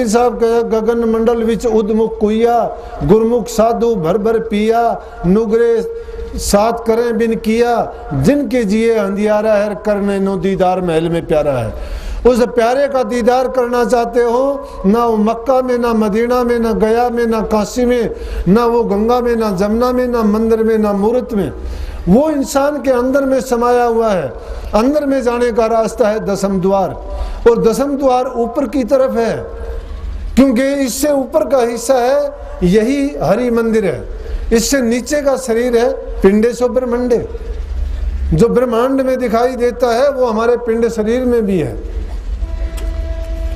पीर साहब कहा गगन मंडल विच उदमुख कुइया, गुरमुख साधु भर भर पिया, नुगरे साथ करें बिन किया, जिनके जिए अंधियारा है करने नो दीदार महल में प्यारा है। उस प्यारे का दीदार करना चाहते हो, ना वो मक्का में, ना मदीना में, ना गया में, ना काशी में, ना वो गंगा में, ना जमुना में, ना मंदिर में, ना मूर्त में, वो इंसान के अंदर में समाया हुआ है। अंदर में जाने का रास्ता है दसम द्वार, और दसम द्वार ऊपर की तरफ है, क्योंकि इससे ऊपर का हिस्सा है यही हरि मंदिर है, इससे नीचे का शरीर है पिंडेशो ब्रह्मांडे। जो ब्रह्मांड में दिखाई देता है वो हमारे पिंड शरीर में भी है।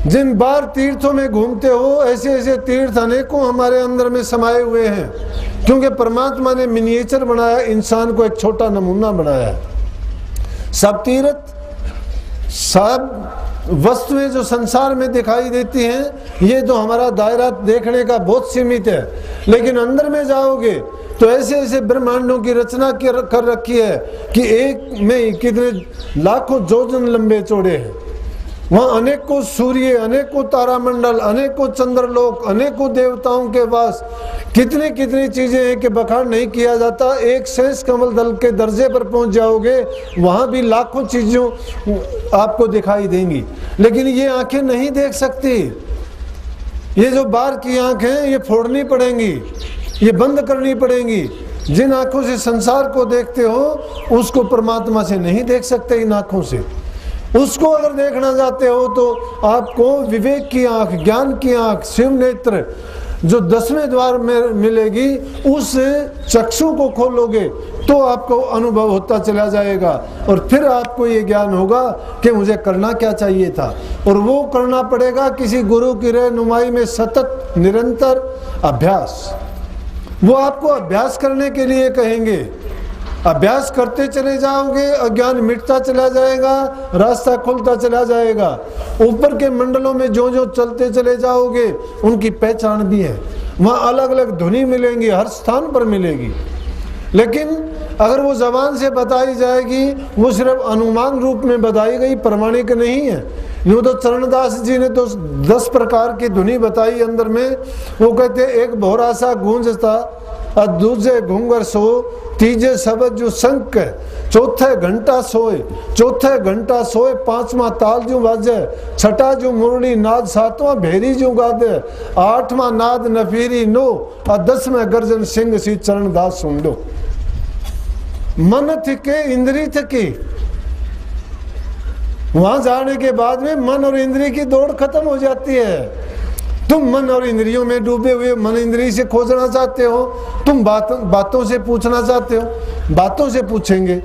जिन बार तीर्थों में घूमते हो, ऐसे ऐसे तीर्थ अनेकों हमारे अंदर में समाये हुए हैं, क्योंकि परमात्मा ने मिनिएचर बनाया, इंसान को एक छोटा नमूना बनाया। सब तीर्थ, सब वस्तुएं जो संसार में दिखाई देती हैं, ये तो हमारा दायरा देखने का बहुत सीमित है, लेकिन अंदर में जाओगे तो ऐसे ऐसे ब्रह्मांडों की रचना कर रखी है कि एक में कितने लाखों जोजन लंबे चौड़े हैं। वहाँ अनेकों सूर्य, अनेकों तारामंडल, अनेकों चंद्रलोक, अनेकों देवताओं के वास, कितनी कितनी चीजें हैं कि बखान नहीं किया जाता। एक शेष कमल दल के दर्जे पर पहुंच जाओगे, वहाँ भी लाखों चीजों आपको दिखाई देंगी, लेकिन ये आंखें नहीं देख सकती। ये जो बाहर की आंखें हैं, ये फोड़नी पड़ेंगी, ये बंद करनी पड़ेंगी। जिन आंखों से संसार को देखते हो, उसको परमात्मा से नहीं देख सकते। इन आंखों से उसको अगर देखना चाहते हो तो आपको विवेक की आंख, ज्ञान की आंख, शिव नेत्र जो 10वें द्वार में मिलेगी, उस चक्षु को खोलोगे तो आपको अनुभव होता चला जाएगा, और फिर आपको ये ज्ञान होगा कि मुझे करना क्या चाहिए था। और वो करना पड़ेगा किसी गुरु की रहनुमाई में, सतत निरंतर अभ्यास। वो आपको अभ्यास करने के लिए कहेंगे, अभ्यास करते चले जाओगे, अज्ञान मिटता चला जाएगा, रास्ता खुलता चला जाएगा। ऊपर के मंडलों में जो जो चलते चले जाओगे, उनकी पहचान भी है। वहाँ अलग अलग ध्वनि मिलेंगी, हर स्थान पर मिलेगी, लेकिन अगर वो जबान से बताई जाएगी, वो सिर्फ अनुमान रूप में बताई गई, प्रमाणिक नहीं है। यूँ तो चरणदास जी ने तो 10 प्रकार की ध्वनि बताई अंदर में। वो कहते एक भोरा सा गूंजता, दूजे घूंगर सो, तीजे शब्द जो शंख है, चौथे घंटा सोए, चौथे घंटा सोए, 5वां ताल जो बाजे, छठा जो मुरली नाद, 7वां भेरी जो गादे, 8वां नाद नफीरी नो, और 10वें गर्जन सिंह सी चरणदास सुन लो। मन थके इंद्री थकी। वहां जाने के बाद में मन और इंद्री की दौड़ खत्म हो जाती है। तुम मन और इंद्रियों में डूबे हुए, मन इंद्री से खोजना चाहते हो, तुम बातों से पूछना चाहते हो, बातों से पूछेंगे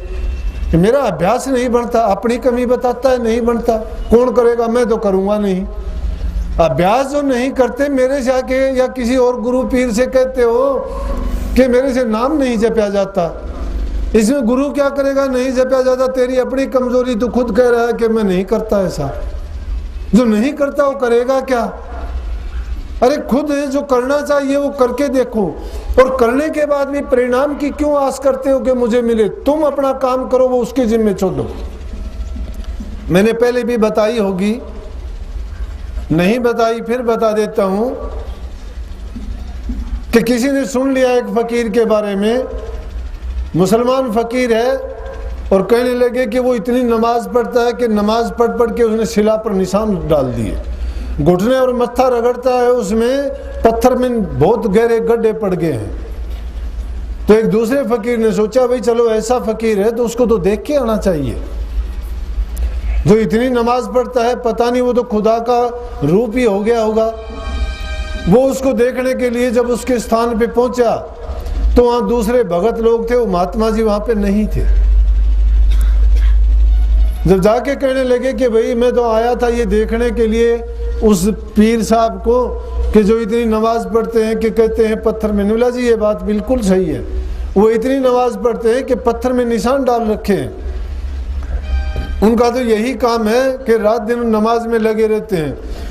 कि मेरा अभ्यास नहीं बनता, अपनी कमी बताता है नहीं बनता, कौन करेगा, मैं तो करूंगा नहीं। अभ्यास जो नहीं करते, मेरे से आके या किसी और गुरु पीर से कहते हो कि मेरे से नाम नहीं जपया जाता, इसमें गुरु क्या करेगा, नहीं जपया जाता, तेरी अपनी कमजोरी, तू खुद कह रहा है कि मैं नहीं करता। ऐसा जो नहीं करता वो करेगा क्या? अरे खुद है जो करना चाहिए वो करके देखो, और करने के बाद भी परिणाम की क्यों आस करते हो कि मुझे मिले? तुम अपना काम करो, वो उसके जिम्मे छोड़ो। मैंने पहले भी बताई होगी, नहीं बताई फिर बता देता हूं कि किसी ने सुन लिया एक फकीर के बारे में, मुसलमान फकीर है, और कहने लगे कि वो इतनी नमाज पढ़ता है कि नमाज पढ़ पढ़ के उसने शिला पर निशान डाल दिए, घुटने और मत्था रगड़ता है, उसमें पत्थर में बहुत गहरे गड्ढे पड़ गए हैं। तो एक दूसरे फकीर ने सोचा भाई चलो ऐसा फकीर है तो उसको तो देख के आना चाहिए, जो इतनी नमाज पढ़ता है, पता नहीं वो तो खुदा का रूप ही हो गया होगा। वो उसको देखने के लिए जब उसके स्थान पे पहुंचा तो वहां दूसरे भगत लोग थे, वो महात्मा जी वहां पे नहीं थे। जब जाके कहने लगे कि भाई मैं तो आया था ये देखने के लिए उस पीर साहब को कि जो इतनी नमाज पढ़ते हैं कि कहते हैं पत्थर में, निवला जी ये बात बिल्कुल सही है, वो इतनी नमाज पढ़ते हैं कि पत्थर में निशान डाल रखे हैं, उनका तो यही काम है कि रात दिन नमाज में लगे रहते हैं।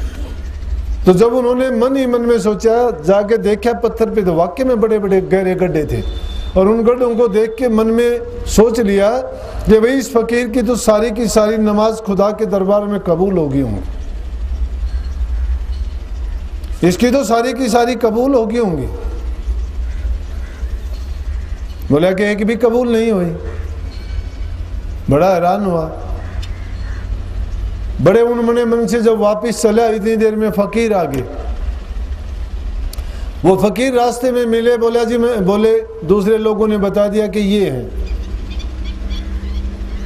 तो जब उन्होंने मन ही मन में सोचा, जाके देखा पत्थर पे, तो वाकई में बड़े बड़े गहरे गड्ढे थे, और उन गड्ढों को देख के मन में सोच लिया कि भाई इस फकीर की तो सारी की सारी नमाज खुदा के दरबार में कबूल होगी हूँ। इसकी तो सारी की सारी कबूल होगी होंगी। बोला कि एक भी कबूल नहीं हुई। बड़ा हैरान हुआ। बड़े उन्मने मन से जब वापस चला, इतनी देर में फकीर आ गए। वो फकीर रास्ते में मिले, बोला जी मैं, बोले दूसरे लोगों ने बता दिया कि ये है।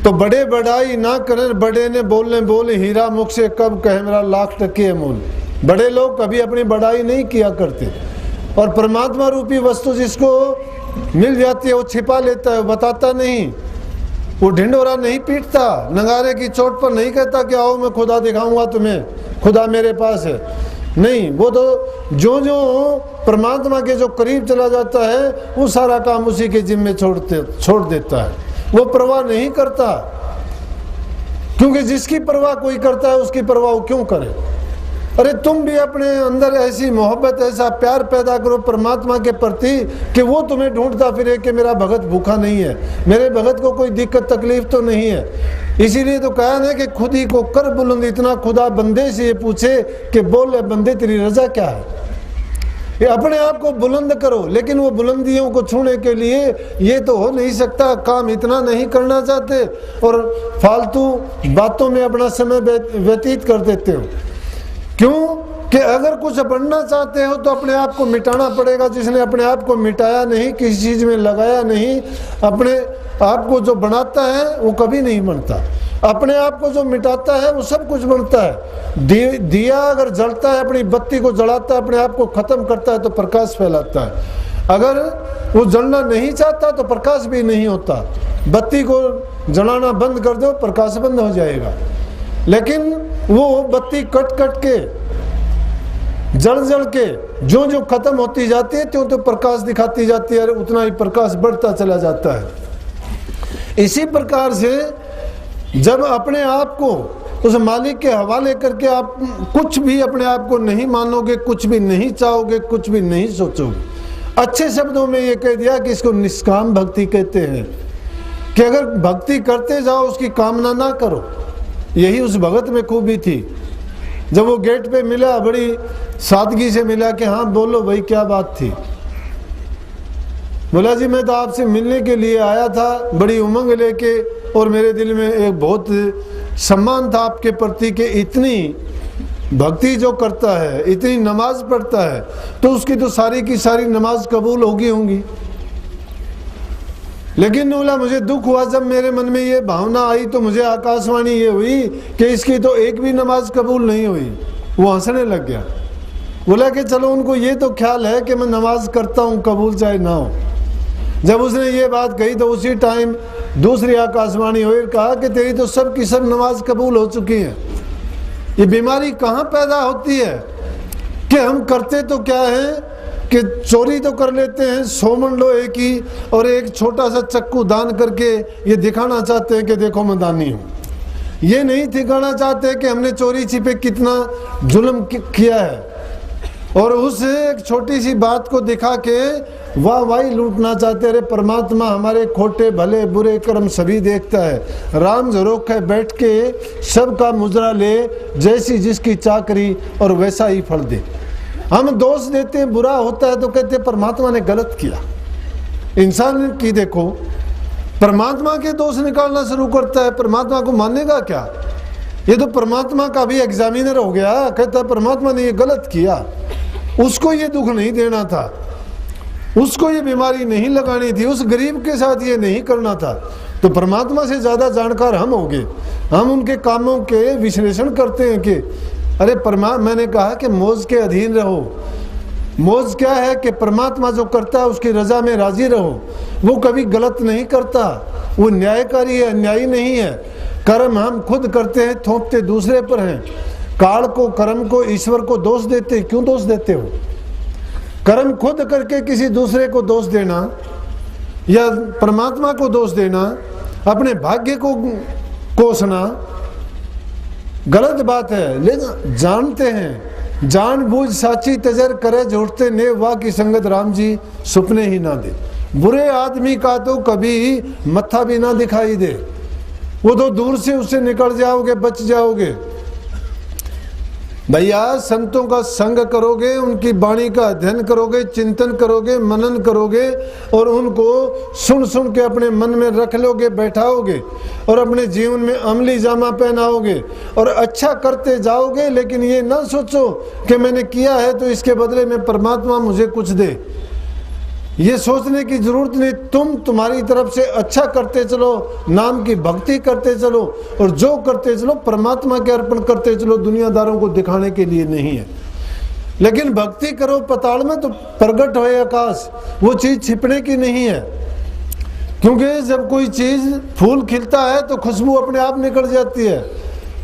तो बड़े बढ़ाई ना करें, बड़े ने बोले हीरा मुख से कब कहे मेरा लाख टके अमूल। बड़े लोग कभी अपनी बढ़ाई नहीं किया करते, और परमात्मा रूपी वस्तु जिसको मिल जाती है वो छिपा लेता है, बताता नहीं। वो ढिंढोरा नहीं पीटता, नगारे की चोट पर नहीं कहता कि आओ मैं खुदा दिखाऊंगा तुम्हें, खुदा मेरे पास है। नहीं, वो तो जो जो परमात्मा के जो करीब चला जाता है वो सारा काम उसी के जिम्मे छोड़ देता है। वो परवाह नहीं करता, क्योंकि जिसकी परवाह कोई करता है उसकी परवाह वो क्यों करे। अरे तुम भी अपने अंदर ऐसी मोहब्बत, ऐसा प्यार पैदा करो परमात्मा के प्रति कि वो तुम्हें ढूंढता फिरे कि मेरा भगत भूखा नहीं है, मेरे भगत को कोई दिक्कत तकलीफ तो नहीं है। इसीलिए तो कहा ना कि खुद ही को कर बुलंद इतना, खुदा बंदे से ये पूछे कि बोल बंदे तेरी रजा क्या है। ये अपने आप को बुलंद करो, लेकिन वो बुलंदियों को छूने के लिए ये तो हो नहीं सकता, काम इतना नहीं करना चाहते और फालतू बातों में अपना समय व्यतीत कर देते हो। क्यों कि अगर कुछ बनना चाहते हो तो अपने आप को मिटाना पड़ेगा। जिसने अपने आप को मिटाया नहीं, किसी चीज में लगाया नहीं, अपने आप को जो बनाता है वो कभी नहीं बनता। अपने आप को जो मिटाता है वो सब कुछ बनता है। दिया अगर जलता है, अपनी बत्ती को जलाता है, अपने आप को खत्म करता है तो प्रकाश फैलाता है। अगर वो जलना नहीं चाहता तो प्रकाश भी नहीं होता। बत्ती को जलाना बंद कर दो, प्रकाश बंद हो जाएगा। लेकिन वो बत्ती कट कट के, जल के जो खत्म होती जाती है त्यों तो प्रकाश दिखाती जाती है, उतना ही प्रकाश बढ़ता चला जाता है। इसी प्रकार से जब अपने आप को उस मालिक के हवाले करके आप कुछ भी अपने आप को नहीं मानोगे, कुछ भी नहीं चाहोगे, कुछ भी नहीं सोचोगे। अच्छे शब्दों में ये कह दिया कि इसको निष्काम भक्ति कहते हैं, कि अगर भक्ति करते जाओ उसकी कामना ना करो। यही उस भगत में खूबी थी। जब वो गेट पे मिला, बड़ी सादगी से मिला कि हाँ बोलो भाई क्या बात थी। बोला जी मैं तो आपसे मिलने के लिए आया था, बड़ी उमंग लेके, और मेरे दिल में एक बहुत सम्मान था आपके प्रति कि इतनी भक्ति जो करता है, इतनी नमाज पढ़ता है, तो उसकी तो सारी की सारी नमाज कबूल होगी। लेकिन बोला मुझे दुख हुआ जब मेरे मन में ये भावना आई, तो मुझे आकाशवाणी ये हुई कि इसकी तो एक भी नमाज कबूल नहीं हुई। वो हंसने लग गया। बोला कि चलो उनको ये तो ख्याल है कि मैं नमाज करता हूँ, कबूल चाहे ना हो। जब उसने ये बात कही तो उसी टाइम दूसरी आकाशवाणी हुई, कहा कि तेरी तो सब की सब नमाज कबूल हो चुकी है। ये बीमारी कहाँ पैदा होती है कि हम करते तो क्या है कि चोरी तो कर लेते हैं 100 मन लोहे की, और एक छोटा सा चक्कू दान करके ये दिखाना चाहते हैं कि देखो मैं दानी हूँ। ये नहीं दिखाना चाहते कि हमने चोरी छिपे कितना जुल्म किया है, और उस एक छोटी सी बात को दिखा के वाही लूटना चाहते। अरे परमात्मा हमारे खोटे भले बुरे कर्म सभी देखता है। राम झरोखे बैठ के सबका मुजरा ले, जैसी जिसकी चाकरी और वैसा ही फल दे। हम दोष देते हैं, बुरा होता है तो कहते हैं परमात्मा ने गलत किया। इंसान की देखो परमात्मा के दोष निकालना शुरू करता है, परमात्मा को मानेगा क्या? ये तो परमात्मा का भी एग्जामिनर हो गया, कहता है परमात्मा ने ये गलत किया। उसको ये दुख नहीं देना था, उसको ये बीमारी नहीं लगानी थी, उस गरीब के साथ ये नहीं करना था। तो परमात्मा से ज्यादा जानकार हम हो गए। हम उनके कामों के विश्लेषण करते हैं कि अरे मैंने कहा कि मौज के अधीन रहो। मौज क्या है कि परमात्मा जो करता है उसकी रजा में राजी रहो। वो कभी गलत नहीं करता, वो न्यायकारी है, अन्यायी नहीं है। कर्म हम खुद करते हैं, थोपते दूसरे पर हैं। काल को, कर्म को, ईश्वर को दोष देते, क्यों दोष देते हो? कर्म खुद करके किसी दूसरे को दोष देना या परमात्मा को दोष देना, अपने भाग्य को कोसना गलत बात है। लेकिन जानते हैं, जानबूझ साची तजर करे जोड़ते ने वाह की संगत राम जी सुपने ही ना दे। बुरे आदमी का तो कभी मत्था भी ना दिखाई दे, वो तो दूर से उससे निकल जाओगे, बच जाओगे। भैया संतों का संग करोगे, उनकी वाणी का अध्ययन करोगे, चिंतन करोगे, मनन करोगे और उनको सुन सुन के अपने मन में रख लोगे, बैठाओगे और अपने जीवन में अमली जामा पहनाओगे और अच्छा करते जाओगे। लेकिन ये ना सोचो कि मैंने किया है तो इसके बदले में परमात्मा मुझे कुछ दे, ये सोचने की जरूरत नहीं। तुम्हारी तरफ से अच्छा करते चलो, नाम की भक्ति करते चलो और जो करते चलो परमात्मा के अर्पण करते चलो, दुनियादारों को दिखाने के लिए नहीं है। लेकिन भक्ति करो पताल में तो प्रगट होए आकाश, वो चीज छिपने की नहीं है। क्योंकि जब कोई चीज फूल खिलता है तो खुशबू अपने आप निकल जाती है।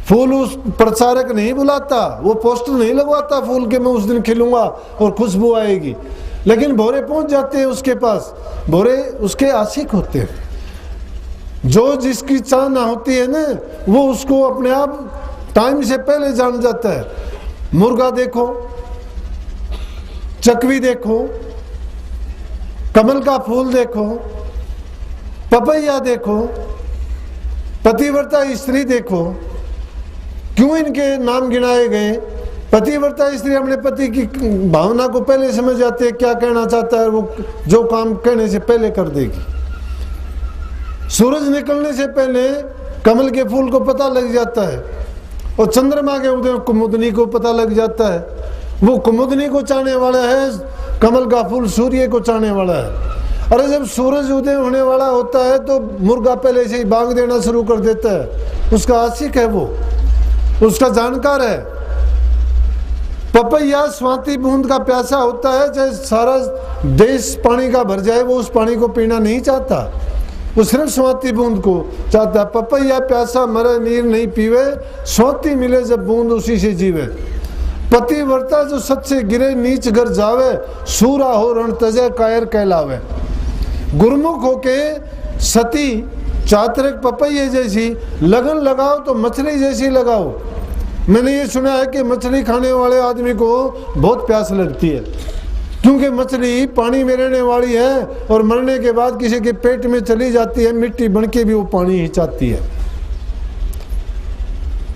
फूल उस प्रचारक नहीं बुलाता, वो पोस्टर नहीं लगवाता फूल के मैं उस दिन खिलूंगा और खुशबू आएगी। लेकिन भोरे पहुंच जाते हैं उसके पास, भोरे उसके आशिक होते हैं। जो जिसकी चाहना होती है ना, वो उसको अपने आप टाइम से पहले जान जाता है। मुर्गा देखो, चकवी देखो, कमल का फूल देखो, पपैया देखो, पतिव्रता स्त्री देखो, क्यों इनके नाम गिनाए गए? पतिव्रता स्त्री अपने पति की भावना को पहले समझ जाती है, क्या कहना चाहता है, वो जो काम कहने से पहले कर देगी। सूरज निकलने से पहले कमल के फूल को पता लग जाता है और चंद्रमा के उदय कुमुदनी को पता लग जाता है। वो कुमुदनी को चाहने वाला है, कमल का फूल सूर्य को चाहने वाला है। अरे जब सूरज उदय होने वाला होता है तो मुर्गा पहले से ही बांग देना शुरू कर देता है। उसका आशिक है, वो उसका जानकार है। पपैया स्वाति बूंद का प्यासा होता है, चाहे सारा देश पानी का भर जाए वो उस पानी को पीना नहीं चाहता, वो सिर्फ स्वाति बूंद को चाहता है। पपैया प्यासा मरे नीर नहीं पीवे, स्वाति मिले जब बूंद उसी से जीवे। पतिव्रता जो सच से गिरे नीच घर जावे, सूरा हो रण तजे कायर कहलावे। गुरमुख होके सती चातरिक पपैये जैसी लगन लगाओ तो मछली जैसी लगाओ। मैंने ये सुना है कि मछली खाने वाले आदमी को बहुत प्यास लगती है, क्योंकि मछली पानी में रहने वाली है और मरने के बाद किसी के पेट में चली जाती है, मिट्टी बन के भी वो पानी ही चाहती है।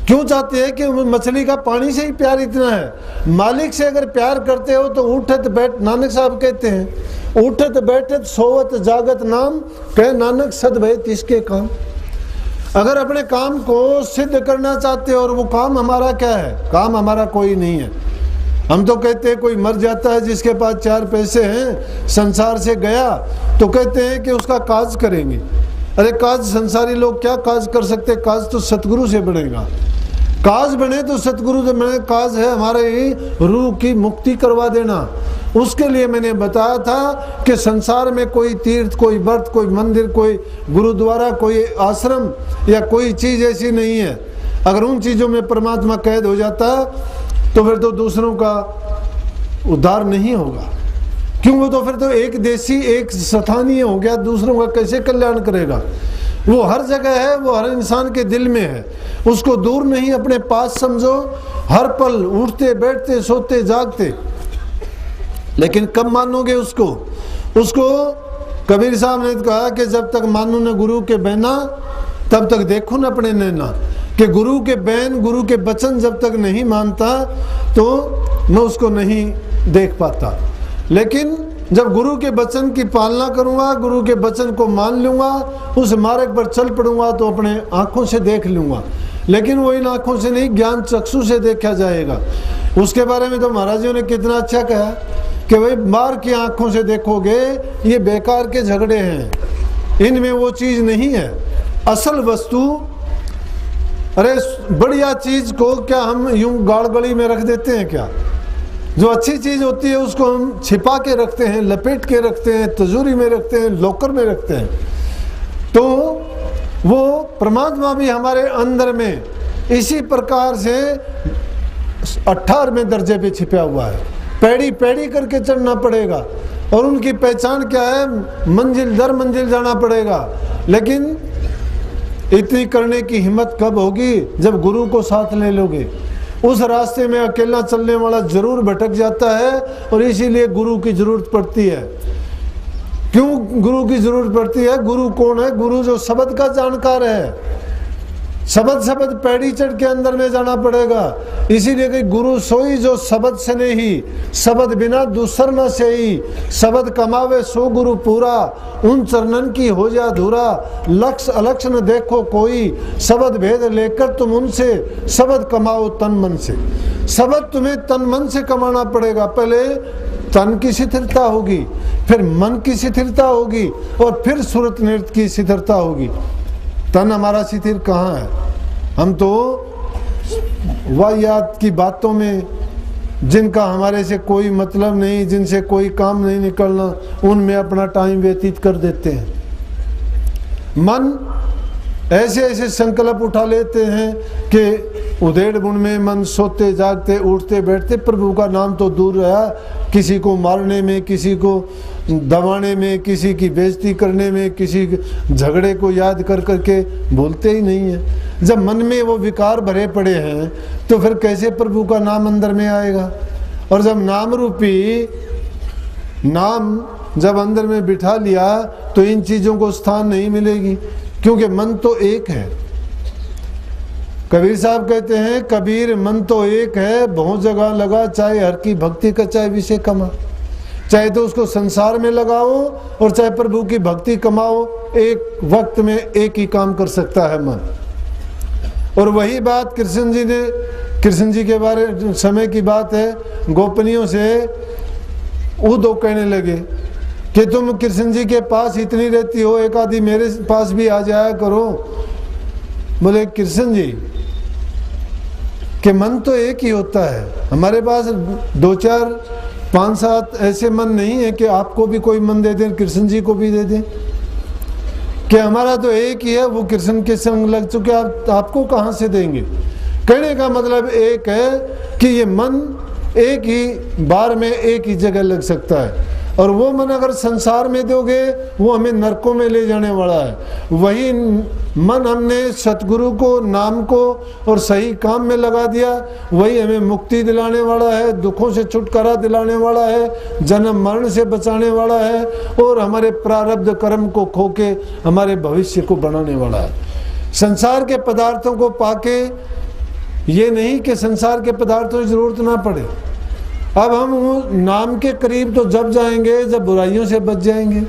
क्यों चाहती है? कि मछली का पानी से ही प्यार इतना है। मालिक से अगर प्यार करते हो तो उठत बैठ, नानक साहब कहते हैं, उठत बैठत सोवत जागत नाम, कह नानक सद भय तिसके काम। अगर अपने काम को सिद्ध करना चाहते हो, और वो काम हमारा क्या है? काम हमारा कोई नहीं है। हम तो कहते हैं कोई मर जाता है जिसके पास 4 पैसे हैं, संसार से गया, तो कहते हैं कि उसका काज करेंगे। अरे काज संसारी लोग क्या काज कर सकते? काज तो सतगुरु से बनेगा। काज बने तो सतगुरु से बने। काज है हमारे ही रूह की मुक्ति करवा देना। उसके लिए मैंने बताया था कि संसार में कोई तीर्थ, कोई व्रत, कोई मंदिर, कोई गुरुद्वारा, कोई आश्रम या कोई चीज़ ऐसी नहीं है। अगर उन चीज़ों में परमात्मा कैद हो जाता तो फिर तो दूसरों का उद्धार नहीं होगा। क्यों? वो तो फिर तो एक देशी, एक स्थानीय हो गया, दूसरों का कैसे कल्याण करेगा? वो हर जगह है, वो हर इंसान के दिल में है, उसको दूर नहीं, अपने पास समझो। हर पल उठते बैठते सोते जागते। लेकिन कब मानोगे उसको? उसको कबीर साहब ने कहा कि जब तक मानो न गुरु के बहना तब तक देखो न अपने नैना। कि गुरु के बैन, गुरु के वचन जब तक नहीं मानता तो मैं उसको नहीं देख पाता। लेकिन जब गुरु के वचन की पालना करूंगा, गुरु के वचन को मान लूंगा, उस मार्ग पर चल पड़ूंगा तो अपने आंखों से देख लूंगा। लेकिन वो इन आंखों से नहीं, ज्ञान चक्षु से देखा जाएगा। उसके बारे में तो महाराज जी ने कितना अच्छा कहा कि भाई मार की आंखों से देखोगे, ये बेकार के झगड़े हैं, इनमें वो चीज नहीं है। असल वस्तु, अरे बढ़िया चीज को क्या हम यूं गाड़ गली में रख देते हैं क्या? जो अच्छी चीज होती है उसको हम छिपा के रखते हैं, लपेट के रखते हैं, तिजोरी में रखते हैं, लॉकर में रखते हैं। तो वो परमात्मा भी हमारे अंदर में इसी प्रकार से 18वें दर्जे पे छिपा हुआ है। पैड़ी पैड़ी करके चढ़ना पड़ेगा और उनकी पहचान क्या है? मंजिल दर मंजिल जाना पड़ेगा। लेकिन इतनी करने की हिम्मत कब होगी? जब गुरु को साथ ले लोगे। उस रास्ते में अकेला चलने वाला जरूर भटक जाता है और इसीलिए गुरु की जरूरत पड़ती है। क्यों गुरु की जरूरत पड़ती है? गुरु कौन है? गुरु जो शब्द का जानकार है, शब्द शब्द पैड़ी चढ़ के अंदर में जाना पड़ेगा। इसीलिए कि गुरु सोई जो शब्द से नहीं, शब्द बिना दूसर न सेई, शब्द कमावे सो गुरु पूरा, उन चरणन की हो जा धूरा, लक्ष्य अलक्ष्य न देखो कोई, शब्द भेद लेकर तुम उनसे, शब्द कमाओ तन मन से। शब्द तुम्हें तन मन से कमाना पड़ेगा। पहले तन की शिथिलता होगी, फिर मन की शिथिलता होगी, और फिर सुरत नृत्य की शिथिलता होगी। तन हमारा शिथिल कहाँ है? हम तो वाहियात की बातों में, जिनका हमारे से कोई मतलब नहीं, जिनसे कोई काम नहीं निकलना, उनमें अपना टाइम व्यतीत कर देते हैं। मन ऐसे ऐसे संकल्प उठा लेते हैं कि उधेड़ बुन में मन सोते जागते उठते बैठते प्रभु का नाम तो दूर रहा, किसी को मारने में, किसी को दबाने में, किसी की बेइज्जती करने में, किसी झगड़े को याद कर करके बोलते ही नहीं है। जब मन में वो विकार भरे पड़े हैं तो फिर कैसे प्रभु का नाम अंदर में आएगा? और जब नाम रूपी नाम जब अंदर में बिठा लिया तो इन चीज़ों को स्थान नहीं मिलेगी, क्योंकि मन तो एक है। कबीर साहब कहते हैं, कबीर मन तो एक है, बहुत जगह लगा, चाहे हर की भक्ति का चाहे विषय कमा। चाहे तो उसको संसार में लगाओ और चाहे प्रभु की भक्ति कमाओ, एक वक्त में एक ही काम कर सकता है मन। और वही बात कृष्ण जी के बारे समय की बात है, गोपनियों से वो दो कहने लगे कि तुम कृष्ण जी के पास इतनी रहती हो, एक आदि मेरे पास भी आ जाया करो। बोले कृष्ण जी के मन तो एक ही होता है, हमारे पास 2 4 5 7 ऐसे मन नहीं है कि आपको भी कोई मन दे दें, कृष्ण जी को भी दे दें, कि हमारा तो एक ही है, वो कृष्ण के संग लग चुके, आपको कहाँ से देंगे। कहने का मतलब एक है कि ये मन एक ही बार में एक ही जगह लग सकता है, और वो मन अगर संसार में दोगे वो हमें नरकों में ले जाने वाला है। वही मन हमने सतगुरु को, नाम को और सही काम में लगा दिया, वही हमें मुक्ति दिलाने वाला है, दुखों से छुटकारा दिलाने वाला है, जन्म मरण से बचाने वाला है, और हमारे प्रारब्ध कर्म को खो के हमारे भविष्य को बनाने वाला है। संसार के पदार्थों को पाके ये नहीं कि संसार के पदार्थों की जरूरत ना पड़े। अब हम नाम के करीब तो जब जाएंगे जब बुराइयों से बच जाएंगे।